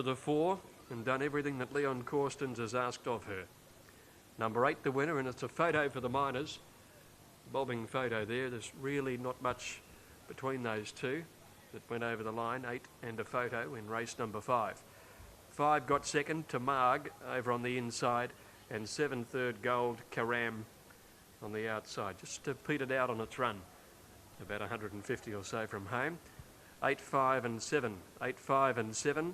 The 4 and done everything that Leon Corstens has asked of her. Number 8 the winner, and it's a photo for the miners. Bobbing photo there. There's really not much between those two that went over the line. 8 and a photo in race number 5. 5 got second to Marg over on the inside, and 7 third Gold Karam on the outside. Just petered out on its run, about 150 or so from home. 8, 5 and 7. 8, 5 and 7.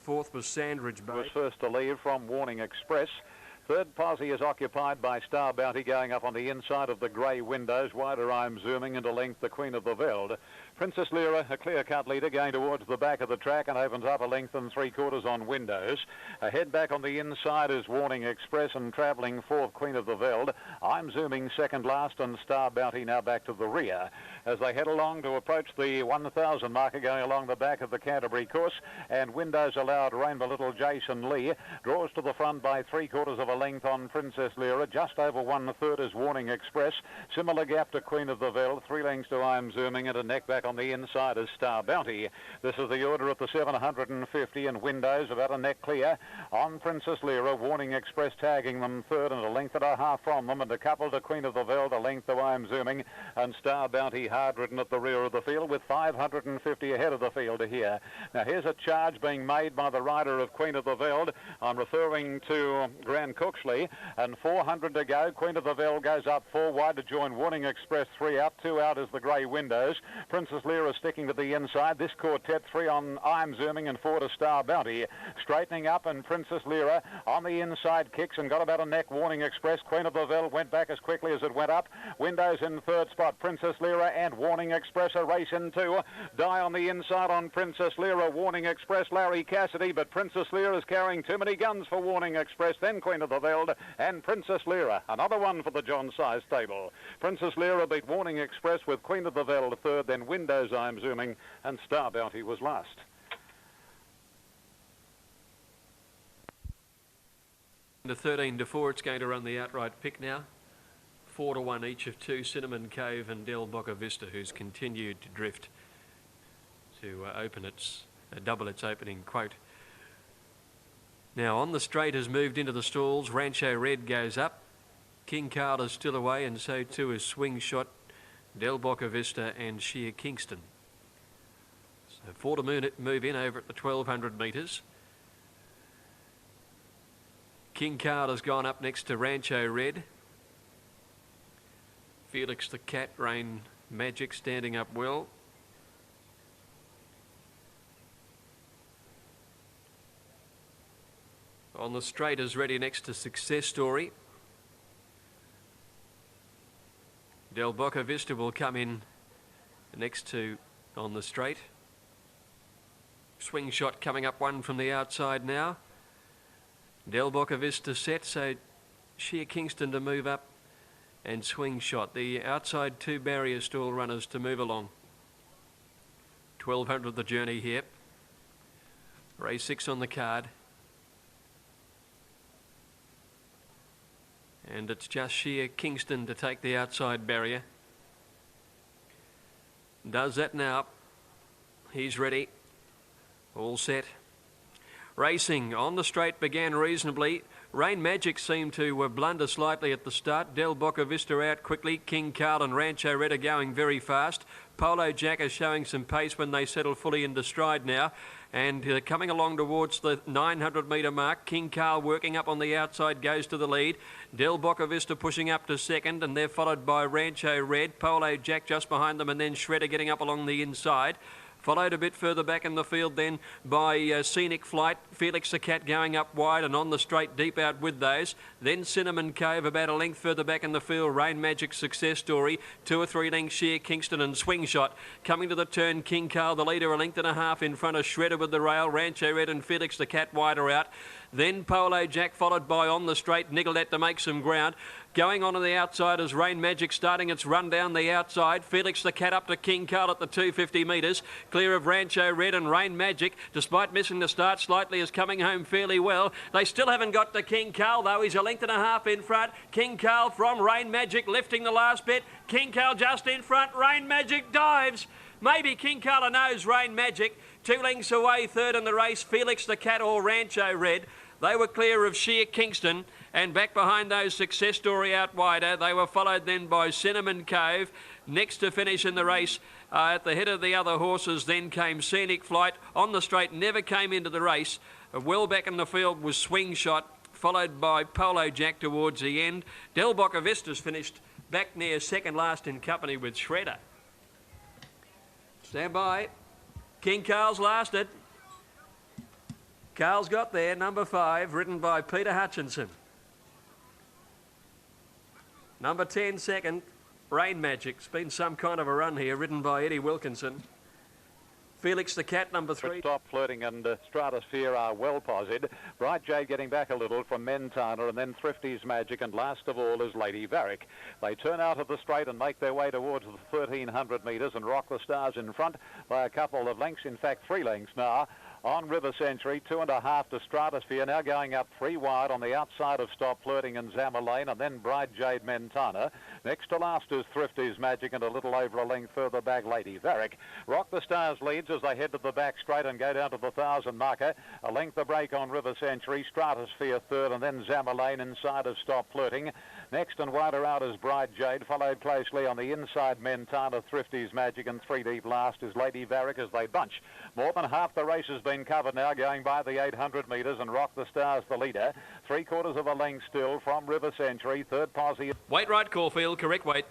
Fourth was Sandridge Bay. Was first to leave from Warning Express. Third posse is occupied by Star Bounty going up on the inside of the grey windows. Wider I'm zooming into length the Queen of the Veld. Princess Lyra, a clear-cut leader, going towards the back of the track and opens up a length and 3/4 on windows. Ahead back on the inside is Warning Express and travelling fourth Queen of the Veld. I'm zooming second last and Star Bounty now back to the rear as they head along to approach the 1,000 marker going along the back of the Canterbury course, and windows allowed Rainbow Little Jason Lee draws to the front by 3/4 of a length on Princess Lyra. Just over 1/3 is Warning Express. Similar gap to Queen of the Veld. 3 lengths to I'm zooming, and a neck back on the inside is Star Bounty. This is the order at the 750, and windows about a neck clear on Princess Lyra. Warning Express tagging them third and a length and a half from them, and a couple to Queen of the Veld, a length to I'm zooming, and Star Bounty hard ridden at the rear of the field with 550 ahead of the field here. Now here's a charge being made by the rider of Queen of the Veld. I'm referring to Gran Cooksley, and 400 to go. Queen of the Veld goes up 4 wide to join Warning Express. 3 out, 2 out is the grey windows. Princess Lyra sticking to the inside. This quartet, 3 on I'm zooming and 4 to Star Bounty. Straightening up, and Princess Lyra on the inside kicks and got about a neck. Warning Express. Queen of the Veld went back as quickly as it went up. Windows in third spot. Princess Lyra and Warning Express a race in 2. Die on the inside on Princess Lyra. Warning Express, Larry Cassidy, but Princess Lyra is carrying too many guns for Warning Express. Then Queen of the Veld and Princess Lyra. Another one for the John Size stable. Princess Lyra beat Warning Express with Queen of the Veld third, then Windows I'm zooming, and Star Bounty was last. The 13 to 4, it's going to run the outright pick now. 4 to 1 each of 2, Cinnamon Cove and Del Boca Vista, who's continued to drift to double its opening quote. Now on the straight has moved into the stalls. Rancho Red goes up. King Carl is still away, and so too is Swing Shot, Del Boca Vista and Sheer Kingston. So 4 to move in over at the 1200 metres. King Carl has gone up next to Rancho Red. Felix the Cat, Rain Magic standing up well. On the straight is ready next to Success Story. Del Boca Vista will come in next to on the straight. Swing Shot coming up one from the outside now. Del Boca Vista set, so Sheer Kingston to move up, and Swing Shot. The outside 2 barrier stall runners to move along. 1200 the journey here. Race 6 on the card. And it's just Sheer Kingston to take the outside barrier. Does that now. He's ready. All set. Racing on the straight began reasonably. Rain Magic seemed to blunder slightly at the start. Del Boca Vista out quickly. King Carl and Rancho Red are going very fast. Polo Jack is showing some pace when they settle fully into stride now. And coming along towards the 900 metre mark. King Carl working up on the outside goes to the lead. Del Boca Vista pushing up to second, and they're followed by Rancho Red. Polo Jack just behind them, and then Shredder getting up along the inside. Followed a bit further back in the field then by Scenic Flight. Felix the Cat going up wide and on the straight deep out with those. Then Cinnamon Cove about a length further back in the field. Rain Magic, Success Story. 2 or 3 lengths Sheer Kingston and Swing Shot. Coming to the turn, King Carl the leader, a length and a half in front of Shredder with the rail. Rancho Red and Felix the Cat wider out. Then Polo Jack followed by on the straight. Nicolette to make some ground. Going on the outside is Rain Magic starting its run down the outside. Felix the Cat up to King Carl at the 250 metres. Clear of Rancho Red, and Rain Magic, despite missing the start slightly, is coming home fairly well. They still haven't got to King Carl though. He's a length and a half in front. King Carl from Rain Magic lifting the last bit. King Carl just in front. Rain Magic dives. Maybe King Colour knows Rain Magic. 2 lengths away, third in the race, Felix the Cat or Rancho Red. They were clear of Sheer Kingston, and back behind those Success Story out wider. They were followed then by Cinnamon Cove. Next to finish in the race, at the head of the other horses, then came Scenic Flight. On the straight, never came into the race. Well back in the field was Swing Shot, followed by Polo Jack towards the end. Del Boca Vistas finished back near second last in company with Shredder. Stand by. King Carl's lasted. Carl's got there, number 5, ridden by Peter Hutchinson. Number 10, second, Rain Magic. It's been some kind of a run here, ridden by Eddie Wilkinson. Felix the Cat, number 3. Stop Flirting and Stratosphere are well posied. Bright Jade getting back a little from Mentana, and then Thrifty's Magic, and last of all is Lady Varick. They turn out of the straight and make their way towards the 1,300 metres and Rock the Stars in front by a couple of lengths, in fact 3 lengths now. On River Century, 2.5 to Stratosphere, now going up 3 wide on the outside of Stop Flirting and Zammer Lane, and then Bright Jade Mentana. Next to last is Thrifty's Magic, and a little over a length further back, Lady Varick. Rock the Stars leads as they head to the back straight and go down to the 1,000 marker. A length of break on River Century, Stratosphere third, and then Zammer Lane inside of Stop Flirting. Next and wider out is Bright Jade, followed closely on the inside Mentana, Thrifty's Magic, and 3 deep last is Lady Varick as they bunch. More than half the race has been covered now, going by the 800 metres, and Rock the Stars the leader. 3/4 of a length still from River Century. Third posse. Wait right, Caulfield, correct weight.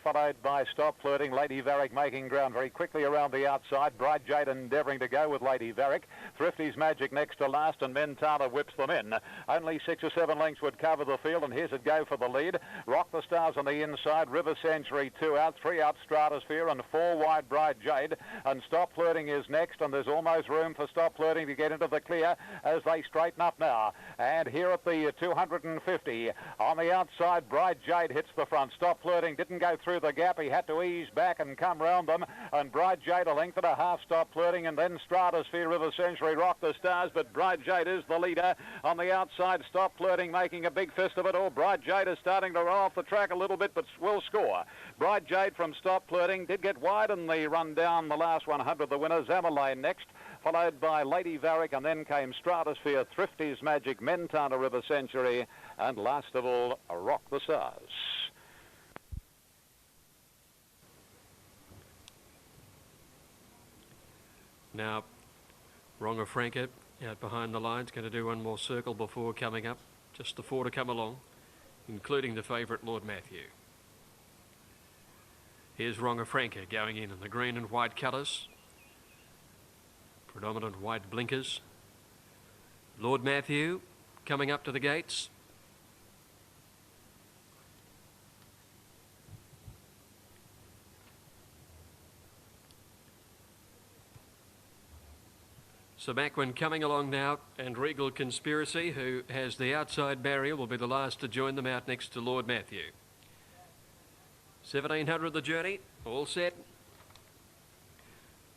Followed by Stop Flirting, Lady Varick making ground very quickly around the outside. Bright Jade endeavouring to go with Lady Varick. Thrifty's Magic next to last, and Mentana whips them in. Only 6 or 7 lengths would cover the field, and here's it go for the lead. Rock the Stars on the inside, River Century 2 out, 3 out Stratosphere, and 4 wide Bright Jade. And Stop Flirting is next, and there's almost room for Stop Flirting to get into the clear as they straighten up now. And here at the 250, on the outside, Bright Jade hits the front. Stop Flirting didn't go through the gap. He had to ease back and come round them, and Bright Jade a length and a half. Stop Flirting, and then Stratosphere, River Century, Rock the Stars, but Bright Jade is the leader. On the outside, Stop Flirting making a big fist of it all. Bright Jade is starting to roll off the track a little bit, but will score. Bright Jade from Stop Flirting did get wide in the run down the last 100. The winner, Zammer Lane next, followed by Lady Varick, and then came Stratosphere, Thrifty's Magic, Mentana, River Century, and last of all, Rock the Stars. Now, Ronga Franca out behind the lines, going to do one more circle before coming up. Just the 4 to come along, including the favourite Lord Matthew. Here's Ronga Franca going in the green and white colours. Predominant white blinkers. Lord Matthew coming up to the gates. Sir Macwin coming along now, and Regal Conspiracy, who has the outside barrier, will be the last to join them out next to Lord Matthew. 1,700 the journey, all set.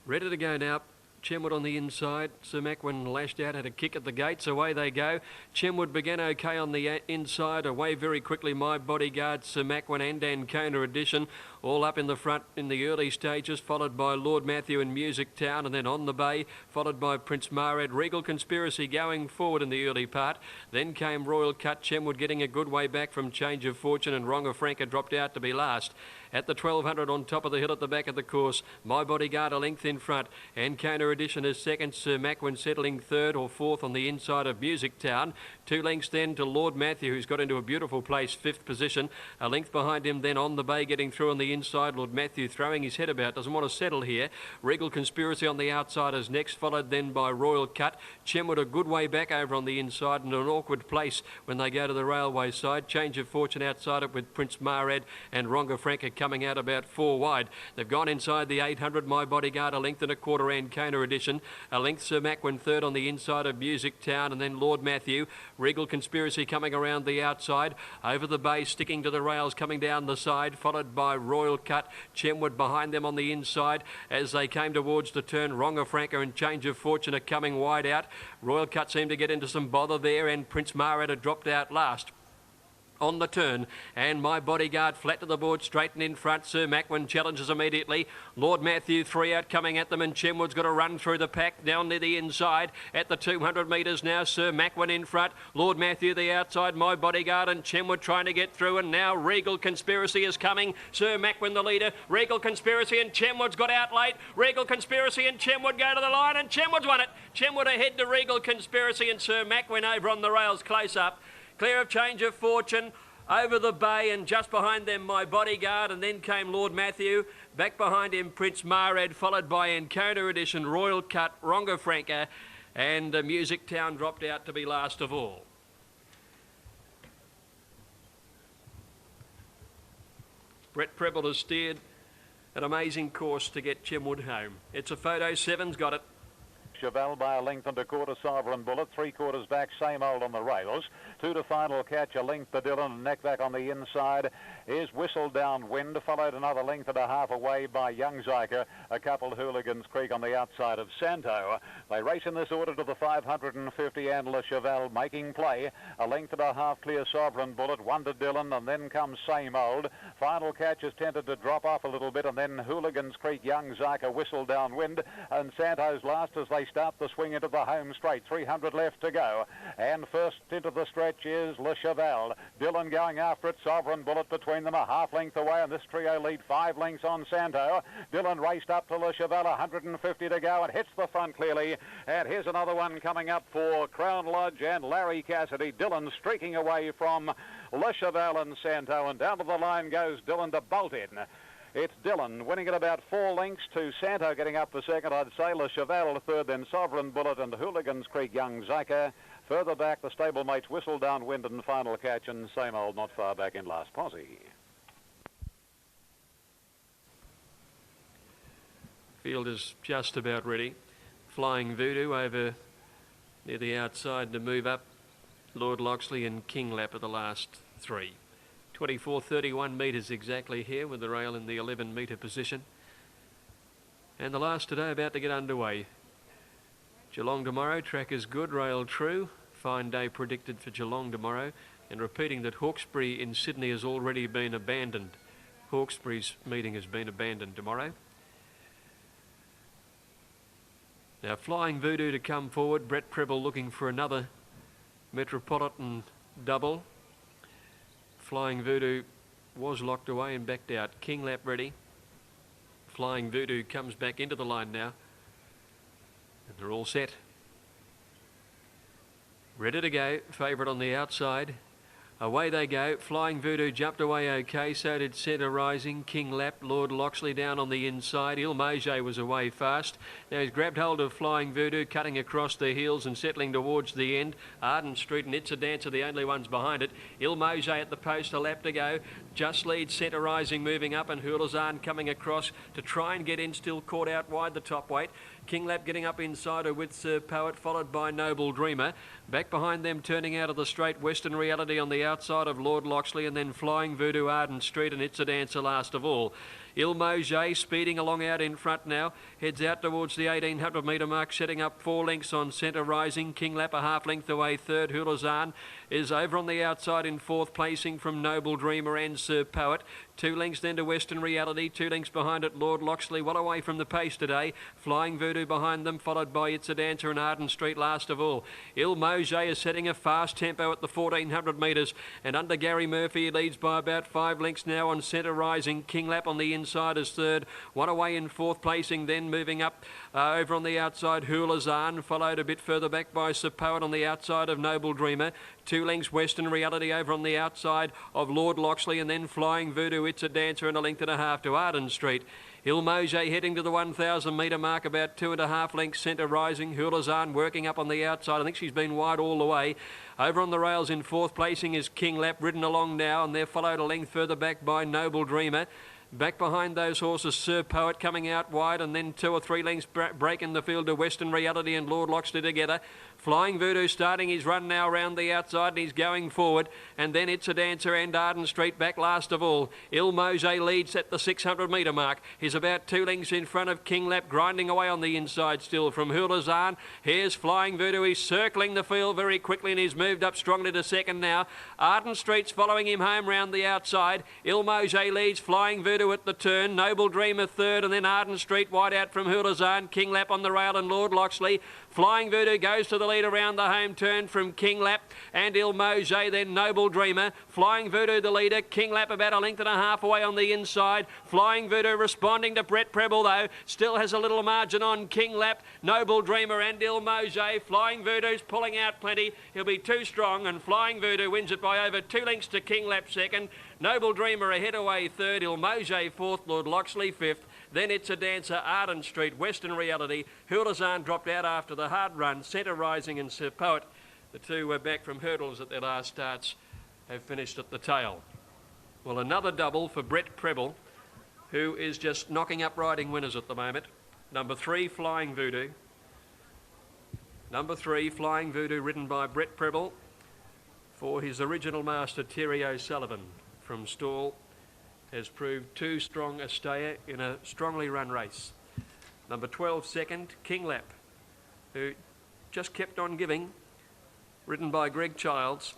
Ready to go now. Chenwood on the inside. Sir Macwin lashed out, had a kick at the gates. Away they go. Chenwood began okay on the inside. Away very quickly, My Bodyguard, Sir Macwin and Ancona Edition. All up in the front in the early stages, followed by Lord Matthew and Music Town, and then On the Bay, followed by Prince Marad. Regal Conspiracy going forward in the early part. Then came Royal Cut. Chenwood getting a good way back from Change of Fortune, and Ronga Franca dropped out to be last. At the 1,200 on top of the hill at the back of the course, My Bodyguard a length in front. Ancona Edition is second. Sir Macwin settling third or fourth on the inside of Music Town. 2 lengths then to Lord Matthew, who's got into a beautiful place, 5th position. A length behind him then On the Bay getting through on the inside. Lord Matthew throwing his head about, doesn't want to settle here. Regal Conspiracy on the outside is next, followed then by Royal Cut. Chenwood a good way back over on the inside, and an awkward place when they go to the railway side. Change of Fortune outside it with Prince Marad and Ronga Franca coming out about 4 wide. They've gone inside the 800. My Bodyguard a length and a quarter. Ancona Edition. A length Sir Macwin third on the inside of Music Town, and then Lord Matthew. Regal Conspiracy coming around the outside. Over the bay, sticking to the rails, coming down the side, followed by Royal Cut. Chenwood behind them on the inside as they came towards the turn. Ronga Franca and Change of Fortune are coming wide out. Royal Cut seemed to get into some bother there, and Prince Marad had dropped out last. on the turn, and My Bodyguard flat to the board, straight and in front. Sir Macwin challenges immediately. Lord Matthew 3 out coming at them, and Chenwood's got to run through the pack down near the inside at the 200 metres now. Sir Macwin in front, Lord Matthew the outside, My Bodyguard and Chenwood trying to get through, and now Regal Conspiracy is coming. Sir Macwin the leader, Regal Conspiracy, and Chenwood's got out late. Regal Conspiracy and Chenwood go to the line, and Chenwood's won it. Chenwood ahead to Regal Conspiracy, and Sir Macwin over on the rails close up. Clear of Change of Fortune, over the bay, and just behind them My Bodyguard, and then came Lord Matthew. Back behind him Prince Marad, followed by Encona Edition, Royal Cut, Ronga Franca, and Music Town dropped out to be last of all. Brett Preble has steered an amazing course to get Chenwood home. It's a photo, Seven's got it. Cheval by a length and a quarter, Sovereign Bullet, 3/4 back, Same Old on the rails. 2 to final catch, a length to Dillon, and neck back on the inside is Whistle Downwind, followed another length and a half away by Young Zyker, a couple Hooligans Creek on the outside of Santo. They race in this order to the 550, and Le Cheval making play. A length and a half clear, Sovereign Bullet, 1 to Dillon, and then comes Same Old. Final catch is tended to drop off a little bit, and then Hooligans Creek, Young Zyker, Whistle Downwind, and Santo's last as they start the swing into the home straight. 300 left to go, and first into the stretch is Le Cheval. Dillon going after it, Sovereign Bullet between them, a half length away, and this trio lead 5 lengths on Santo. Dillon raced up to Le Cheval, 150 to go, and hits the front clearly. And here's another one coming up for Crown Lodge and Larry Cassidy. Dillon streaking away from Le Cheval and Santo, and down to the line goes Dillon to bolt in. It's Dillon winning at about 4 lengths to Santo getting up for second. I'd say Le Cheval third, then Sovereign Bullet and Hooligans Creek, Young Zyker. Further back, the stablemates Whistle Downwind and Final Catch, and Same Old not far back in last posse. Field is just about ready. Flying Voodoo over near the outside to move up. Lord Loxley and King Lap are the last 3. 24.31 metres exactly here, with the rail in the 11 metre position. And the last today about to get underway. Geelong tomorrow, track is good, rail true. Fine day predicted for Geelong tomorrow. And repeating that Hawkesbury in Sydney has already been abandoned. Hawkesbury's meeting has been abandoned tomorrow. Now Flying Voodoo to come forward. Brett Preble looking for another Metropolitan double. Flying Voodoo was locked away and backed out. King Lap ready. Flying Voodoo comes back into the line now. And they're all set. Ready to go. Favourite on the outside. Away they go. Flying Voodoo jumped away okay. So did Centre Rising. King Lap, Lord Loxley down on the inside. Il Mauger was away fast. Now he's grabbed hold of Flying Voodoo, cutting across the heels and settling towards the end. Arden Street and It's a Dance are the only ones behind it. Il Mauger at the post, a lap to go. Just leads Centre Rising moving up, and Hulazan coming across to try and get in, still caught out wide the top weight. King Lap getting up inside her with Sir Poet, followed by Noble Dreamer. Back behind them, turning out of the straight, Western Reality on the outside of Lord Loxley, and then Flying Voodoo, Arden Street, and It's a Dancer last of all. Il Mauger speeding along out in front now, heads out towards the 1800 metre mark, setting up 4 lengths on Centre Rising. King Lap a half length away third. Hulazan is over on the outside in 4th placing from Noble Dreamer and Sir Poet. 2 lengths then to Western Reality, 2 lengths behind it Lord Loxley, well away from the pace today. Flying Voodoo behind them, followed by It's a Dancer and Arden Street last of all. Il Mauger is setting a fast tempo at the 1400 metres, and under Gary Murphy he leads by about 5 lengths now on Centre Rising. King Lap on the inside is third, 1 away in 4th placing, then moving up over on the outside Hulazan, followed a bit further back by Sir Poet on the outside of Noble Dreamer. 2 lengths Western Reality over on the outside of Lord Loxley, and then Flying Voodoo, It's a Dancer, and a length and a half to Arden Street. Il Mauger heading to the 1,000 metre mark, about 2.5 lengths Centre Rising. Hulazan working up on the outside. I think she's been wide all the way. Over on the rails in 4th placing is King Lap, ridden along now, and they're followed a length further back by Noble Dreamer. Back behind those horses, Sir Poet coming out wide, and then 2 or 3 lengths breaking the field to Western Reality and Lord Loxley together. Flying Voodoo starting his run now round the outside, and he's going forward. And then It's a Dancer and Arden Street back last of all. Il Mose leads at the 600 metre mark. He's about 2 lengths in front of King Lap, grinding away on the inside still from Hulazan. Here's Flying Voodoo. He's circling the field very quickly, and he's moved up strongly to second now. Arden Street's following him home round the outside. Il Mose leads, Flying Voodoo at the turn. Noble Dreamer third, and then Arden Street wide out from Hulazan. King Lap on the rail and Lord Loxley. Flying Voodoo goes to the lead around the home turn from King Lap and Il Mose, then Noble Dreamer. Flying Voodoo the leader. King Lap about a length and a half away on the inside. Flying Voodoo responding to Brett Preble though. Still has a little margin on King Lap, Noble Dreamer and Il Mose. Flying Voodoo's pulling out plenty. He'll be too strong, and Flying Voodoo wins it by over 2 lengths to King Lap second. Noble Dreamer ahead away third. Il Mose fourth. Lord Loxley fifth. Then It's a Dancer, Arden Street, Western Reality. Hulazan dropped out after the hard run. Centre Rising and Sir Poet, the two were back from hurdles at their last starts, have finished at the tail. Well, another double for Brett Preble, who is just knocking up riding winners at the moment. Number 3, Flying Voodoo. Number 3, Flying Voodoo, ridden by Brett Preble for his original master, Terry O'Sullivan from Stawell, has proved too strong a stayer in a strongly run race. Number 12, second, King Lap, who just kept on giving, ridden by Greg Childs.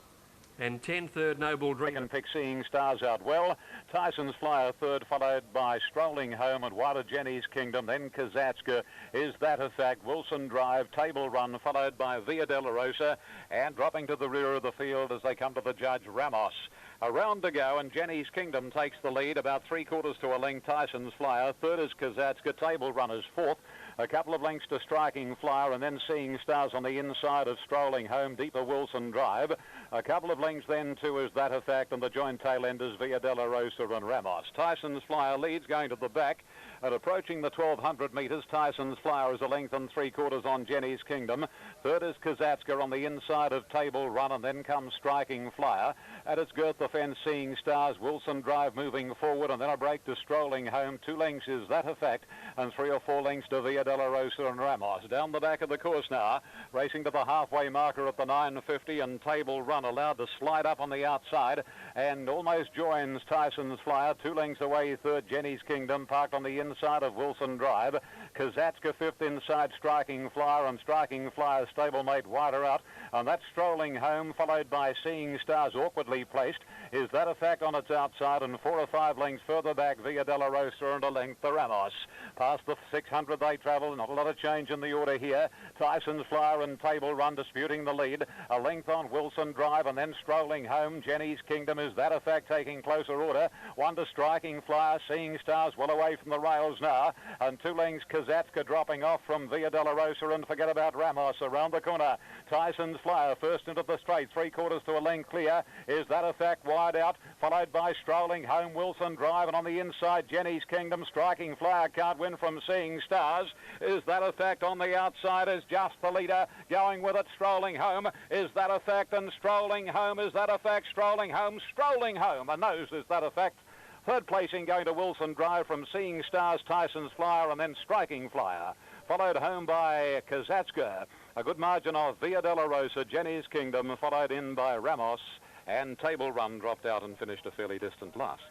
And 10, third, Noble Dreamer. Second pick, Seeing Stars out well. Tyson's Flyer third, followed by Strolling Home and Wada Jenny's Kingdom. Then Kazatska, Is That a Fact? Wilson Drive, Table Run, followed by Via Delarosa. And dropping to the rear of the field as they come to the judge, Ramos. A round to go, and Jenny's Kingdom takes the lead, about 3/4 to a length. Tyson's Flyer third is Kazatska. Table Run is fourth. A couple of lengths to Striking Flyer, and then Seeing Stars on the inside of Strolling Home, deeper Wilson Drive. A couple of lengths then to Is That a Fact, and the joint tail enders Via Delarosa and Ramos. Tyson's Flyer leads going to the back. At approaching the 1,200 metres, Tyson's Flower is a length and 3/4 on Jenny's Kingdom. Third is Kazatska on the inside of Table Run, and then comes Striking Flyer. At its girth, the fence, Seeing Stars, Wilson Drive moving forward, and then a break to Strolling Home. 2 lengths Is That a Fact, and 3 or 4 lengths to Via Delarosa and Ramos. Down the back of the course now, racing to the halfway marker at the 950, and Table Run allowed to slide up on the outside, and almost joins Tyson's Flyer. 2 lengths away, third, Jenny's Kingdom, parked on the inside of Wilson Drive. Kazatska fifth inside Striking Flyer, and Striking Flyer's stablemate wider out, and that's Strolling Home, followed by Seeing Stars, awkwardly placed. Is That a Fact on its outside, and 4 or 5 lengths further back, Via Delarosa, and a length to Ramos. Past the 600 they travel, not a lot of change in the order here. Tyson's Flyer and Table Run disputing the lead. A length on Wilson Drive, and then Strolling Home. Jenny's Kingdom, Is That a Fact, taking closer order. 1 to Striking Flyer, Seeing Stars well away from the rails now, and 2 lengths Kazatska dropping off from Via Delarosa, and forget about Ramos around the corner. Tyson's Flyer first into the straight, 3/4 to a length clear. Is That a Fact wide out, followed by Strolling Home, Wilson Drive, and on the inside Jenny's Kingdom. Striking Flyer can't win from Seeing Stars. Is That a Fact on the outside is just the leader, going with it Strolling Home. Is That a Fact, and Strolling Home, Is That a Fact, Strolling Home, and those Is That a Fact. Third placing going to Wilson Drive from Seeing Stars, Tyson's Flyer, and then Striking Flyer, followed home by Kazatska. A good margin of Via Delarosa, Jenny's Kingdom, followed in by Ramos, and Table Run dropped out and finished a fairly distant last.